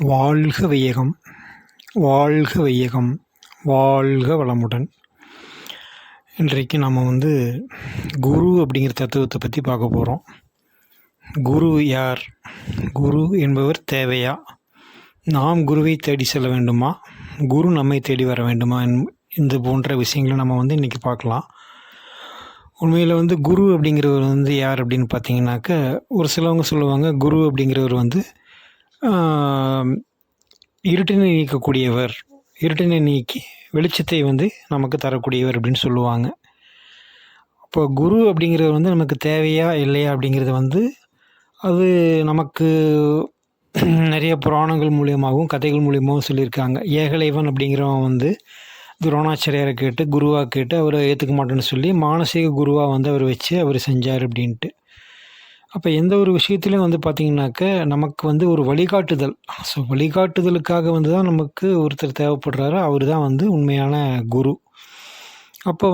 வாழ்க வையகம், வாழ்க வையகம், வாழ்க வளமுடன். இன்றைக்கு நம்ம குரு அப்படிங்கிற தத்துவத்தை பற்றி பார்க்க போகிறோம். குரு யார்? குரு என்பவர் தேவையா? நாம் குருவை தேடி செல்ல வேண்டுமா? குரு நம்மை தேடி வர வேண்டுமா? இந்த போன்ற விஷயங்களை நம்ம இன்றைக்கி பார்க்கலாம். உண்மையில் குரு அப்படிங்கிறவர் யார் அப்படின்னு பார்த்தீங்கன்னாக்க, ஒரு சிலவங்க சொல்லுவாங்க குரு அப்படிங்கிறவர் இருட்டினை நீக்கக்கூடியவர், இருட்டினை நீக்கி வெளிச்சத்தை நமக்கு தரக்கூடியவர் அப்படின்னு சொல்லுவாங்க. அப்போ குரு அப்படிங்கிறவர் நமக்கு தேவையா இல்லையா அப்படிங்கிறது அது நமக்கு நிறைய புராணங்கள் மூலியமாகவும் கதைகள் மூலியமாகவும் சொல்லியிருக்காங்க. ஏகலைவன் அப்படிங்கிறவன் துரோணாச்சாரியாரை கேட்டு குருவாக கேட்டு அவரை ஏற்றுக்க மாட்டேன்னு சொல்லி மானசீக குருவாக அவர் வச்சு அவர் செஞ்சார் அப்படின்ட்டு. அப்போ எந்த ஒரு விஷயத்துலையும் பார்த்திங்கனாக்க நமக்கு ஒரு வழிகாட்டுதல். ஸோ வழிகாட்டுதலுக்காக தான் நமக்கு ஒருத்தர் தேவைப்படுறாரு. அவர் தான் உண்மையான குரு. அப்போ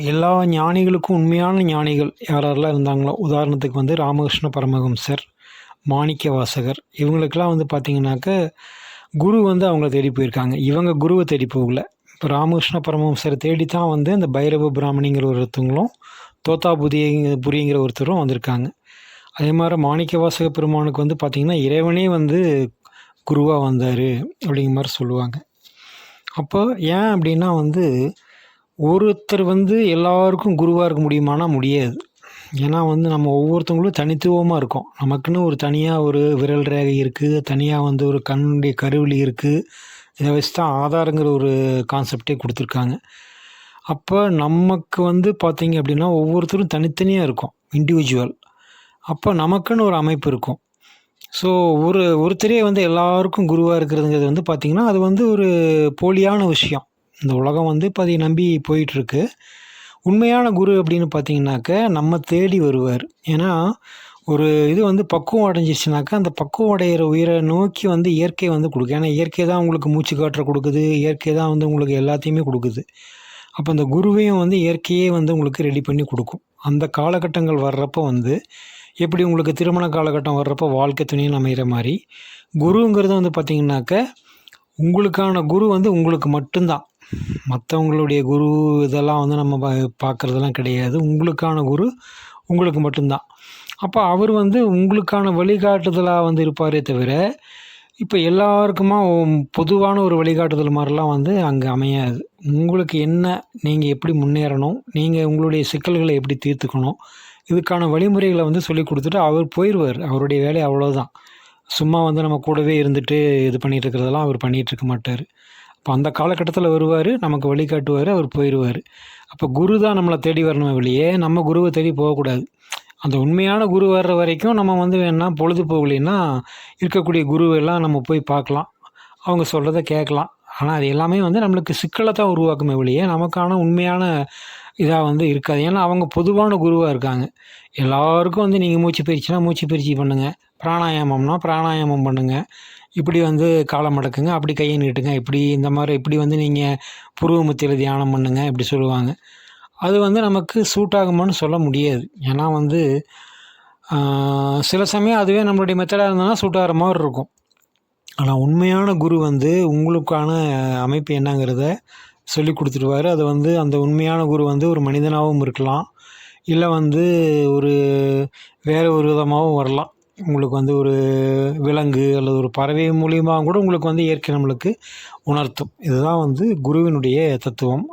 எல்லா ஞானிகளுக்கும் உண்மையான ஞானிகள் யாரெல்லாம் இருந்தாங்களோ, உதாரணத்துக்கு ராமகிருஷ்ண பரமஹம்சர், மாணிக்க வாசகர், இவங்களுக்கெல்லாம் பார்த்திங்கனாக்க குரு அவங்கள தேடி போயிருக்காங்க. இவங்க குருவை தேடி போகல. இப்போ ராமகிருஷ்ண பரமஹம்சரை தேடி தான் அந்த பைரவ பிராமணிங்கிற ஒருத்தவங்களும் புரிங்கிற ஒருத்தரும் வந்திருக்காங்க. அதே மாதிரி மாணிக்க வாசக பெருமானுக்கு பார்த்திங்கன்னா இறைவனே குருவாக வந்தார் அப்படிங்கிற மாதிரி சொல்லுவாங்க. அப்போ ஏன் அப்படின்னா ஒருத்தர் எல்லாருக்கும் குருவாக இருக்க முடியுமானா முடியாது. ஏன்னா நம்ம ஒவ்வொருத்தவங்களும் தனித்துவமாக இருக்கோம். நமக்குன்னு ஒரு தனியாக ஒரு விரல் ரேகை இருக்குது, தனியாக ஒரு கண்ணுடைய கருவிழி இருக்குது. இதை வச்சு தான் ஆதாரங்கிற ஒரு கான்செப்டே கொடுத்துருக்காங்க. அப்போ நமக்கு பார்த்திங்க அப்படின்னா ஒவ்வொருத்தரும் தனித்தனியாக இருக்கும், இண்டிவிஜுவல். அப்போ நமக்குன்னு ஒரு அமைப்பு இருக்கும். ஸோ ஒருத்தரே எல்லாருக்கும் குருவாக இருக்கிறதுங்கிறது பார்த்திங்கன்னா அது ஒரு போலியான விஷயம். இந்த உலகம் இப்போ அதை நம்பி போயிட்டுருக்கு. உண்மையான குரு அப்படின்னு பார்த்திங்கனாக்க நம்ம தேடி வருவார். ஏன்னா ஒரு இது பக்குவம் அடைஞ்சிச்சுனாக்கா அந்த பக்குவம் அடைகிற உயிரை நோக்கி இயற்கை கொடுக்கும். ஏன்னா இயற்கை தான் உங்களுக்கு மூச்சு காற்றை கொடுக்குது, இயற்கை தான் உங்களுக்கு எல்லாத்தையுமே கொடுக்குது. அப்போ அந்த குருவையும் இயற்கையே உங்களுக்கு ரெடி பண்ணி கொடுக்கும். அந்த காலகட்டங்கள் வர்றப்போ எப்படி உங்களுக்கு திருமண காலகட்டம் வர்றப்போ வாழ்க்கை துணைன்னு அமைகிற மாதிரி குருங்கிறது பார்த்திங்கனாக்க உங்களுக்கான குரு உங்களுக்கு மட்டும்தான். மற்றவங்களுடைய குரு இதெல்லாம் நம்ம பார்க்குறதெல்லாம் கிடையாது. உங்களுக்கான குரு உங்களுக்கு மட்டும்தான். அப்போ அவர் உங்களுக்கான வழிகாட்டுதலாக இருப்பாரே தவிர இப்போ எல்லாருக்குமா பொதுவான ஒரு வழிகாட்டுதல் மாதிரிலாம் அங்கே அமையாது. உங்களுக்கு என்ன, நீங்கள் எப்படி முன்னேறணும், நீங்கள் உங்களுடைய சிக்கல்களை எப்படி தீர்த்துக்கணும், இதுக்கான வழிமுறைகளை சொல்லி கொடுத்துட்டு அவர் போயிடுவார். அவருடைய வேலை அவ்வளோதான். சும்மா நம்ம கூடவே இருந்துட்டு இது பண்ணிகிட்டு இருக்கிறதெல்லாம் அவர் பண்ணிகிட்ருக்க மாட்டார். அப்போ அந்த காலகட்டத்தில் வருவார், நமக்கு வழிகாட்டுவார், அவர் போயிடுவார். அப்போ குரு தான் நம்மளை தேடி வரணுமே வெளியே நம்ம குருவை தேடி போகக்கூடாது. அந்த உண்மையான குரு வர்ற வரைக்கும் நம்ம வேணா பொழுது போகலைன்னா இருக்கக்கூடிய குருவெல்லாம் நம்ம போய் பார்க்கலாம், அவங்க சொல்கிறத கேட்கலாம். ஆனால் அது எல்லாமே நம்மளுக்கு சிக்கலை தான் உருவாக்குமே வெளியே நமக்கான உண்மையான இதாக இருக்காது. ஏன்னா அவங்க பொதுவான குருவாக இருக்காங்க. எல்லாருக்கும் நீங்கள் மூச்சு பயிற்சினா மூச்சு பயிற்சி பண்ணுங்கள், பிராணாயாமம்னா பிராணாயாமம் பண்ணுங்கள், இப்படி காலம் மடக்குங்க, அப்படி கையை நீட்டுங்க, இப்படி இந்த மாதிரி இப்படி நீங்கள் புருவ மத்தியில் தியானம் பண்ணுங்க இப்படி சொல்லுவாங்க. அது நமக்கு சூட் ஆகுமான்னு சொல்ல முடியாது. ஏன்னா சில சமயம் அதுவே நம்மளுடைய மெத்தடாக இருந்ததுன்னா சூட் ஆகிற மாதிரி இருக்கும். ஆனால் உண்மையான குரு உங்களுக்கான அமைப்பு என்னங்கிறத சொல்லி கொடுத்துருவார். அது அந்த உண்மையான குரு ஒரு மனிதனாகவும் இருக்கலாம், இல்லை ஒரு வேறு ஒரு விதமாகவும் வரலாம். உங்களுக்கு ஒரு விலங்கு அல்லது ஒரு பறவை மூலியமாக கூட உங்களுக்கு இயற்கை நம்மளுக்கு உணர்த்தும். இதுதான் குருவினுடைய தத்துவம்.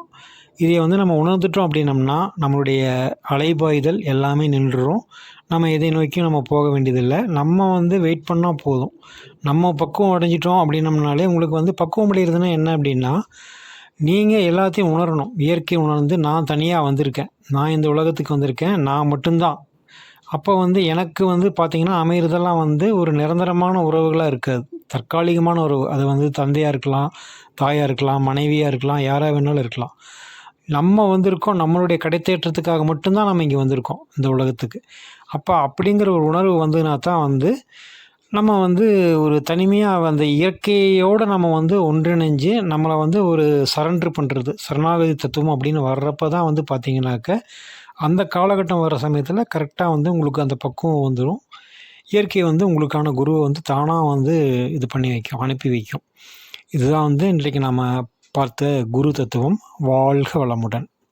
இதை நம்ம உணர்ந்துட்டோம் அப்படின்னம்னா நம்மளுடைய அலைபாய்தல் எல்லாமே நின்றுடும். நம்ம எதை நோக்கி நம்ம போக வேண்டியதில்லை. நம்ம வெயிட் பண்ணால் போதும். நம்ம பக்குவம் அடைஞ்சிட்டோம் அப்படின்னம்னாலே உங்களுக்கு பக்குவம் அடைகிறதுனா என்ன அப்படின்னா, நீங்கள் எல்லாத்தையும் உணரணும். இயற்கை உணர்ந்து நான் தனியாக வந்திருக்கேன், நான் இந்த உலகத்துக்கு வந்திருக்கேன், நான் மட்டும்தான். அப்போ எனக்கு பார்த்திங்கன்னா அமைகிறதெல்லாம் ஒரு நிரந்தரமான உறவுகளாக இருக்காது, தற்காலிகமான உறவு. அது தந்தையாக இருக்கலாம், தாயாக இருக்கலாம், மனைவியாக இருக்கலாம், யாராக வேணாலும் இருக்கலாம். நம்ம வந்திருக்கோம் நம்மளுடைய கடைத்தேற்றத்துக்காக மட்டும்தான் நம்ம இங்கே வந்திருக்கோம் இந்த உலகத்துக்கு. அப்போ அப்படிங்கிற ஒரு உணர்வு வந்ததுனா தான் நம்ம ஒரு தனிமையாக அந்த இயற்கையோடு நம்ம ஒன்றிணைஞ்சு நம்மளை ஒரு சரண்டர் பண்ணுறது, சரணாகதி தத்துவம் அப்படின்னு வர்றப்போ தான் பார்த்திங்கனாக்க அந்த காலகட்டம் வர சமயத்தில் கரெக்டாக உங்களுக்கு அந்த பக்குவம் வந்துடும். இயற்கை வந்து உங்களுக்கான குருவை வந்து தானாக வந்து இது பண்ணி வைக்கும், அனுப்பி வைக்கும். இதுதான் வந்து இன்றைக்கு நாம் பார்த்த குரு தத்துவம். வாழ்க வளமுடன்.